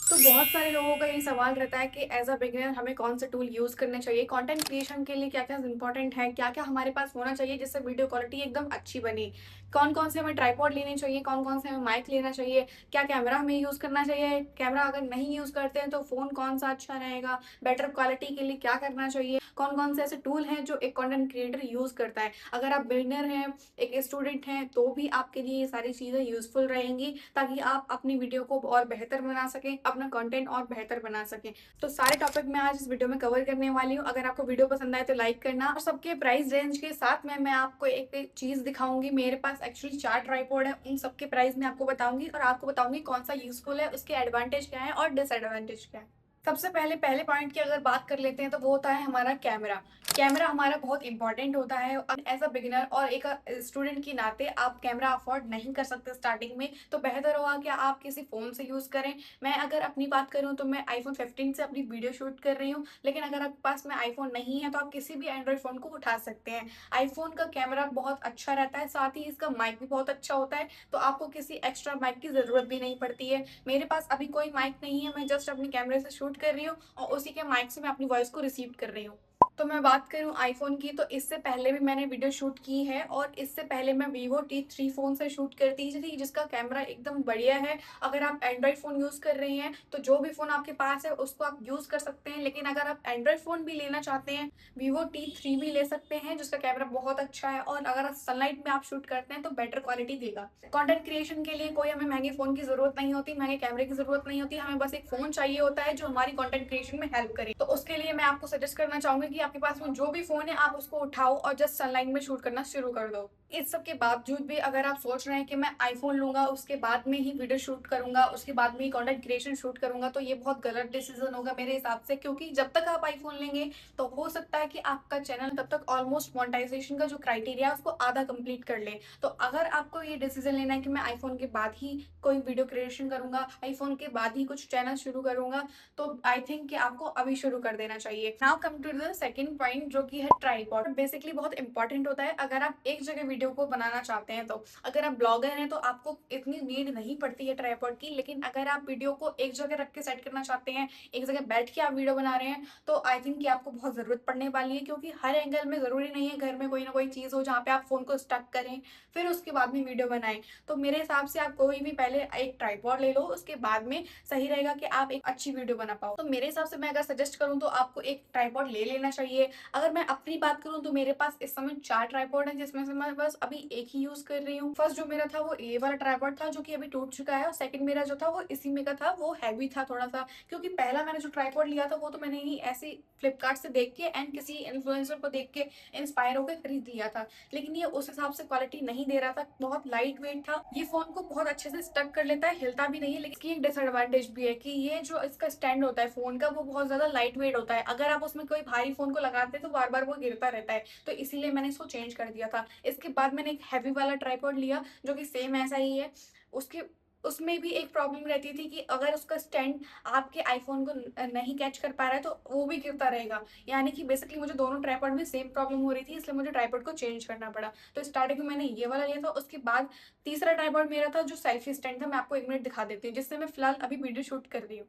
तो बहुत सारे लोगों का ये सवाल रहता है कि एज़ अ बिगिनर हमें कौन से टूल यूज़ करने चाहिए, कंटेंट क्रिएशन के लिए क्या-क्या इम्पोर्टेंट है, क्या-क्या हमारे पास होना चाहिए जिससे वीडियो क्वालिटी एकदम अच्छी बने। कौन-कौन से हमें ट्राइपॉड लेने चाहिए, कौन-कौन से हमें माइक लेना चाहिए, क्या कैमरा हमें यूज़ करना चाहिए, कैमरा अगर नहीं यूज़ करते हैं तो फ़ोन कौन-सा अच्छा रहेगा, बेटर क्वालिटी के लिए क्या करना चाहिए, कौन-कौन से ऐसे टूल हैं जो एक कंटेंट क्रिएटर यूज़ करता है। अगर आप बिगिनर हैं, एक स्टूडेंट हैं, तो भी आपके लिए ये सारी चीज़ें यूज़फुल रहेंगी ताकि आप अपनी वीडियो को और बेहतर बना सकें, अपना कंटेंट और बेहतर बना सकें। तो सारे टॉपिक मैं आज इस वीडियो में कवर करने वाली हूँ। अगर आपको वीडियो पसंद आए तो लाइक करना और सबके प्राइस रेंज के साथ में मैं आपको एक-एक चीज़ दिखाऊँगी। मेरे पास एक्चुअली 4 ट्राइपॉड है, उन सबके प्राइस मैं आपको बताऊँगी और आपको बताऊँगी कौन-सा यूज़फुल है, उसके एडवांटेज क्या है और डिसएडवांटेज क्या है। सबसे पहले पहले पॉइंट की अगर बात कर लेते हैं तो वो होता है हमारा कैमरा। कैमरा हमारा बहुत इंपॉर्टेंट होता है। एज अ बिगिनर और एक स्टूडेंट के नाते आप कैमरा अफोर्ड नहीं कर सकते स्टार्टिंग में, तो बेहतर होगा कि आप किसी फ़ोन से यूज़ करें। मैं अगर अपनी बात करूँ तो मैं आईफ़ोन 15 से अपनी वीडियो शूट कर रही हूँ, लेकिन अगर आपके पास में आईफ़ोन नहीं है तो आप किसी भी एंड्रॉइड फ़ोन को उठा सकते हैं। आईफ़ोन का कैमरा बहुत अच्छा रहता है, साथ ही इसका माइक भी बहुत अच्छा होता है, तो आपको किसी एक्स्ट्रा माइक की ज़रूरत भी नहीं पड़ती है। मेरे पास अभी कोई माइक नहीं है, मैं जस्ट अपने कैमरे से शूट कर रही हूँ और उसी के माइक से मैं अपनी वॉइस को रिसीव कर रही हूँ। तो मैं बात करूँ आईफ़ोन की, तो इससे पहले भी मैंने वीडियो शूट की है और इससे पहले मैं वीवो टी3 फ़ोन से शूट करती थी जिसका कैमरा एकदम बढ़िया है। अगर आप एंड्रॉइड फ़ोन यूज़ कर रहे हैं तो जो भी फ़ोन आपके पास है उसको आप यूज़ कर सकते हैं, लेकिन अगर आप एंड्रॉइड फ़ोन भी लेना चाहते हैं, वीवो टी3 भी ले सकते हैं जिसका कैमरा बहुत अच्छा है और अगर सनलाइट में आप शूट करते हैं तो बेटर क्वालिटी देगा। कंटेंट क्रिएशन के लिए कोई हमें महँगे फ़ोन की ज़रूरत नहीं होती, महँगे कैमरे की ज़रूरत नहीं होती, हमें बस एक फ़ोन चाहिए होता है जो हमारी कंटेंट क्रिएशन में हेल्प करे। तो उसके लिए मैं आपको सजेस्ट करना चाहूँगी कि आपके पास में जो भी फ़ोन है आप उसको उठाओ और जस्ट सनलाइट में शूट करना शुरू कर दो। इस सब के बावजूद भी अगर आप सोच रहे हैं कि मैं आईफ़ोन लूँगा, उसके बाद में ही वीडियो शूट करूँगा, उसके बाद में ही कंटेंट क्रिएशन शूट करूँगा, तो ये बहुत गलत डिसीज़न होगा मेरे हिसाब से, क्योंकि जब तक आप आईफ़ोन लेंगे तो हो सकता है कि आपका चैनल तब तक ऑलमोस्ट मोनेटाइज़ेशन का जो क्राइटेरिया है उसको आधा कंप्लीट कर ले। तो अगर आपको ये डिसीज़न लेना है कि मैं आईफ़ोन के बाद ही कोई वीडियो क्रिएशन करूँगा, आईफ़ोन के बाद ही कुछ चैनल शुरू करूँगा, तो आई थिंक कि आपको अभी शुरू कर देना चाहिए। Now come to the second point जो कि है ट्राइपॉड। बेसिकली बहुत इंपॉर्टेंट होता है अगर आप एक जगह वीडियो को बनाना चाहते हैं तो। अगर आप ब्लॉगर हैं तो आपको इतनी नीड नहीं पड़ती है ट्राइपॉड की, लेकिन अगर आप वीडियो को एक जगह रख के सेट करना चाहते हैं, एक जगह बैठ के आप वीडियो बना रहे हैं, तो आई थिंक कि आपको बहुत ज़रूरत पड़ने वाली है, क्योंकि हर एंगल में ज़रूरी नहीं है घर में कोई ना कोई चीज़ हो जहाँ पे आप फ़ोन को स्टक करें, फिर उसके बाद में वीडियो बनाएँ। तो मेरे हिसाब से आप कोई भी पहले एक ट्राइपॉड ले लो, उसके बाद में सही रहेगा कि आप एक अच्छी वीडियो बना पाओ। तो मेरे हिसाब से मैं अगर सजेस्ट करूँ तो आपको एक ट्राइपॉड ले लेना चाहिए। अगर मैं अपनी बात करूँ तो मेरे पास इस समय 4 ट्राइपॉड हैं, जिसमें से मैं बस अभी एक ही यूज़ कर रही हूँ। फर्स्ट जो मेरा था वो ये वाला ट्राइपॉड था जो कि अभी टूट चुका है, और सेकंड मेरा जो था वो इसी में का था, वो हैवी था थोड़ा-सा, क्योंकि पहला मैंने जो ट्राइपॉड लिया था वो तो मैंने ही ऐसे ही फ्लिपकार्ट से देख के एंड किसी इन्फ्लुएंसर को देख के इंस्पायर होकर खरीद लिया था। लेकिन ये उस हिसाब से क्वालिटी नहीं दे रहा था, बहुत लाइट वेट था। ये फ़ोन को बहुत अच्छे से स्टक कर लेता है, हिलता भी नहीं है, लेकिन इसकी एक डिसएडवांटेज भी है कि ये जो इसका स्टैंड होता है फ़ोन का, वो बहुत ज़्यादा लाइट वेट होता है। अगर आप उसमें कोई भारी फ़ोन को लगाते हैं तो बार-बार वो गिरता रहता है, तो इसीलिए मैंने इसको चेंज कर दिया था। इसके बाद मैंने एक हेवी वाला ट्राइपॉड लिया जो कि सेम ऐसा ही है। उसके उसमें भी एक प्रॉब्लम रहती थी कि अगर उसका स्टैंड आपके आईफ़ोन को नहीं कैच कर पा रहा है तो वो भी गिरता रहेगा। यानी कि बेसिकली मुझे दोनों ट्राइपॉड में सेम प्रॉब्लम हो रही थी, इसलिए मुझे ट्राइपॉड को चेंज करना पड़ा। तो स्टार्टिंग में मैंने ये वाला लिया था, उसके बाद तीसरा ट्राइपॉड मेरा था जो सेल्फी स्टैंड था। मैं आपको 1 मिनट दिखा देती हूँ, जिससे मैं फिलहाल अभी वीडियो शूट कर रही हूँ।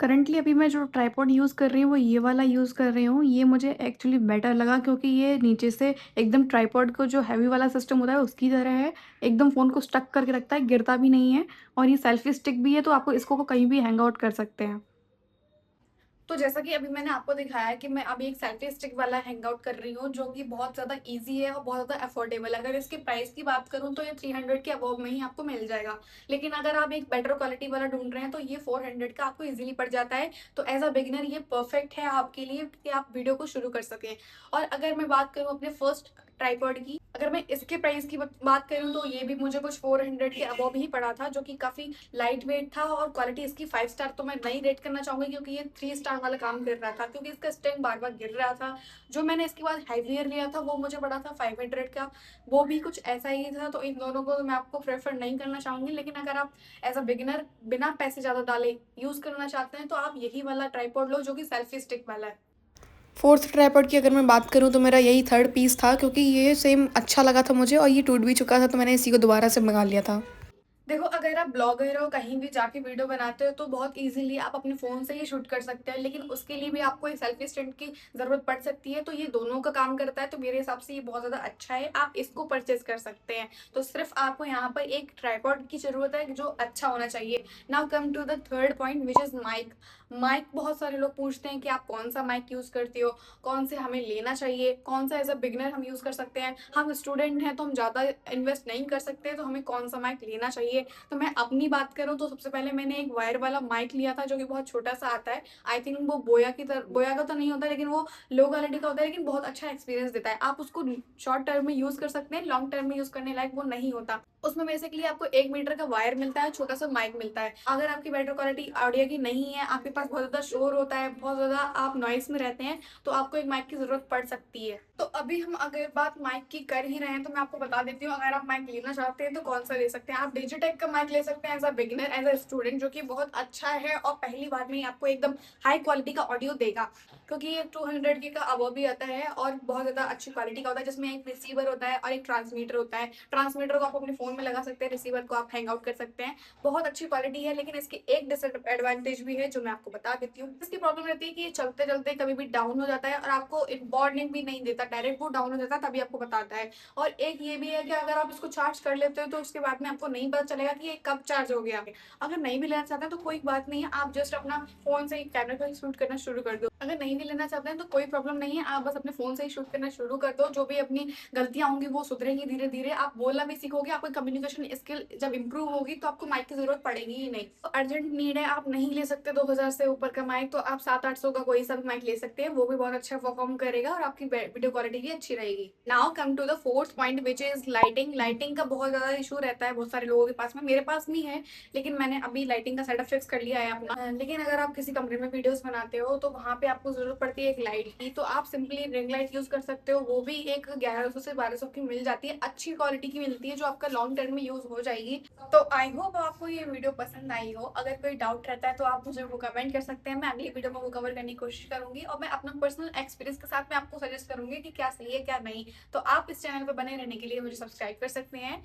करंटली अभी मैं जो ट्राइपॉड यूज़ कर रही हूँ वो ये वाला यूज़ कर रही हूँ। ये मुझे एक्चुअली बेटर लगा क्योंकि ये नीचे से एकदम ट्राइपॉड को जो हेवी वाला सिस्टम होता है उसकी तरह है। एकदम फ़ोन को स्टक करके रखता है, गिरता भी नहीं है, और ये सेल्फी स्टिक भी है, तो आपको इसको कहीं भी हैंग आउट कर सकते हैं। तो जैसा कि अभी मैंने आपको दिखाया है कि मैं अभी एक सेल्फी स्टिक वाला हैंगआउट कर रही हूँ, जो कि बहुत ज़्यादा ईज़ी है और बहुत ज़्यादा अफोर्डेबल है। अगर इसकी प्राइस की बात करूँ तो ये 300 के अबव में ही आपको मिल जाएगा। लेकिन अगर आप एक बेटर क्वालिटी वाला ढूँढ रहे हैं तो ये 400 का आपको ईज़िली पड़ जाता है। तो एज़ अ बिगिनर ये परफेक्ट है आपके लिए कि आप वीडियो को शुरू कर सकें। और अगर मैं बात करूँ अपने फर्स्ट ट्राइपॉड की, अगर मैं इसके प्राइस की बात करूँ तो ये भी मुझे कुछ 400 के अबव ही पड़ा था, जो कि काफ़ी लाइट वेट था, और क्वालिटी इसकी 5 स्टार तो मैं नहीं रेट करना चाहूँगी, क्योंकि ये 3 स्टार वाला काम कर रहा था, क्योंकि इसका स्टैंड बार-बार गिर रहा था। जो मैंने इसके बाद हेवियर लिया था वो मुझे पड़ा था 500 का, वो भी कुछ ऐसा ही था। तो इन दोनों को तो मैं आपको प्रेफ़र नहीं करना चाहूँगी, लेकिन अगर आप एज़ अ बिगिनर बिना पैसे ज़्यादा डाले यूज़ करना चाहते हैं तो आप यही वाला ट्राइपॉड लो जो कि सेल्फी स्टिक वाला है। फोर्थ ट्राइपॉड की अगर मैं बात करूँ तो मेरा यही थर्ड पीस था, क्योंकि ये सेम अच्छा लगा था मुझे और ये टूट भी चुका था, तो मैंने इसी को दोबारा से मँगा लिया था। देखो, अगर आप ब्लॉगर हो, कहीं भी जाके वीडियो बनाते हो, तो बहुत ईज़िली आप अपने फ़ोन से ही शूट कर सकते हैं, लेकिन उसके लिए भी आपको एक सेल्फ़ी स्टैंड की ज़रूरत पड़ सकती है, तो ये दोनों का काम करता है, तो मेरे हिसाब से ये बहुत ज़्यादा अच्छा है, आप इसको परचेज़ कर सकते हैं। तो सिर्फ़ आपको यहाँ पर एक ट्राइपॉड की ज़रूरत है, जो अच्छा होना चाहिए। Now come to the third point which is mic. Mic बहुत सारे लोग पूछते हैं कि आप कौन-सा माइक यूज़ करते हो? कौन से हमें लेना चाहिए? कौन-सा एज़ अ बिगिनर हम यूज़ कर सकते हैं? हम स्टूडेंट हैं, तो हम ज़्यादा इन्वेस्ट नहीं कर सकते, तो हमें कौन-सा माइक लेना चाहिए? तो मैं अपनी बात करूँ तो सबसे पहले मैंने एक वायर वाला माइक लिया था जो कि बहुत छोटा-सा आता है। आई थिंक वो बोया का तो नहीं होता, लेकिन वो लो क्वालिटी का होता है, लेकिन बहुत अच्छा एक्सपीरियंस देता है। आप उसको शॉर्ट टर्म में यूज़ कर सकते हैं, लॉन्ग टर्म में यूज़ करने लायक वो नहीं होता। उसमें बेसिकली आपको 1 मीटर का वायर मिलता है, छोटा-सा माइक मिलता है। अगर आपकी बेटर क्वालिटी ऑडियो की नहीं है, आपके पास बहुत ज़्यादा शोर होता है, बहुत ज़्यादा आप नॉइज़ में रहते हैं, तो आपको एक माइक की ज़रूरत पड़ सकती है। तो अभी हम अगर बात माइक की कर ही रहे हैं, तो मैं आपको बता देती हूँ, अगर आप माइक लेना चाहते हैं तो कौन-सा ले सकते हैं। आप डिजिटेक का माइक ले सकते हैं as a beginner, as a student, जो कि बहुत अच्छा है और पहली बार में ही आपको एकदम हाई क्वालिटी का ऑडियो देगा। क्योंकि ये 200 के का अबव भी आता है और बहुत ज़्यादा अच्छी क्वालिटी का होता है, जिसमें एक रिसीवर होता है और एक ट्रांसमीटर होता है। ट्रांसमीटर को आप अपने फ़ोन में लगा सकते हैं, रिसीवर को आप हैंग आउट कर सकते हैं। बहुत अच्छी क्वालिटी है, लेकिन इसकी एक डिसएडवांटेज भी है, जो मैं आपको बता देती हूँ। इसकी प्रॉब्लम रहती है कि ये चलते-चलते कभी भी डाउन हो जाता है और आपको एक वार्निंग भी नहीं देता, डायरेक्ट वो डाउन हो जाता है तभी आपको बताता है। और एक ये भी है कि अगर आप इसको चार्ज कर लेते हो, तो उसके बाद में आपको नहीं पता चलेगा कि ये कब चार्ज हो गया। अगर नहीं भी लेना चाहते हैं तो कोई बात नहीं है, आप जस्ट अपना फ़ोन से ही कैमरा को ही शूट करना शुरू कर दो। अगर नहीं भी लेना चाहते हैं तो कोई प्रॉब्लम नहीं है, आप बस अपने फ़ोन से ही शूट करना शुरू कर दो, जो भी अपनी गलतियाँ होंगी वो सुधरेंगी धीरे-धीरे, आप बोलना भी सीखोगे, आपकी कम्युनिकेशन स्किल जब इम्प्रूव होगी तो आपको माइक की ज़रूरत पड़ेगी ही नहीं। तो अर्जेंट नीड है, आप नहीं ले सकते 2000 से ऊपर का माइक, तो आप 700-800 का कोई सा भी माइक ले सकते हैं, वो भी बहुत अच्छा परफ़ॉर्म करेगा और आपकी वीडियो क्वालिटी भी अच्छी रहेगी। Now come to the fourth point which is lighting. Lighting का बहुत ज़्यादा इश्यू रहता है बहुत सारे लोगों के पास में, मेरे पास नहीं है, लेकिन मैंने अभी लाइटिंग का सेटअप फिक्स कर लिया है अपना। लेकिन अगर आप किसी कमरे में वीडियोज़ बनाते हो, तो वहाँ पे आपको ज़रूरत पड़ती है एक लाइट की, तो आप सिंपली रिंग लाइट यूज़ कर सकते हो, वो भी एक 1100 से 1200 की मिल जाती है, अच्छी क्वालिटी की मिलती है, जो आपका लॉन्ग टर्म में यूज़ हो जाएगी। तो आई होप आपको ये वीडियो पसंद आई हो। अगर कोई डाउट रहता है तो आप मुझे वो कमेंट कर सकते हैं, मैं अगली वीडियो में वो कवर करने की कोशिश करूँगी और मैं अपना पर्सनल एक्सपीरियंस के साथ मैं आपको सजेस्ट करूँगी कि क्या सही है, क्या नहीं। तो आप इस चैनल पे बने रहने के लिए मुझे सब्सक्राइब कर सकते हैं।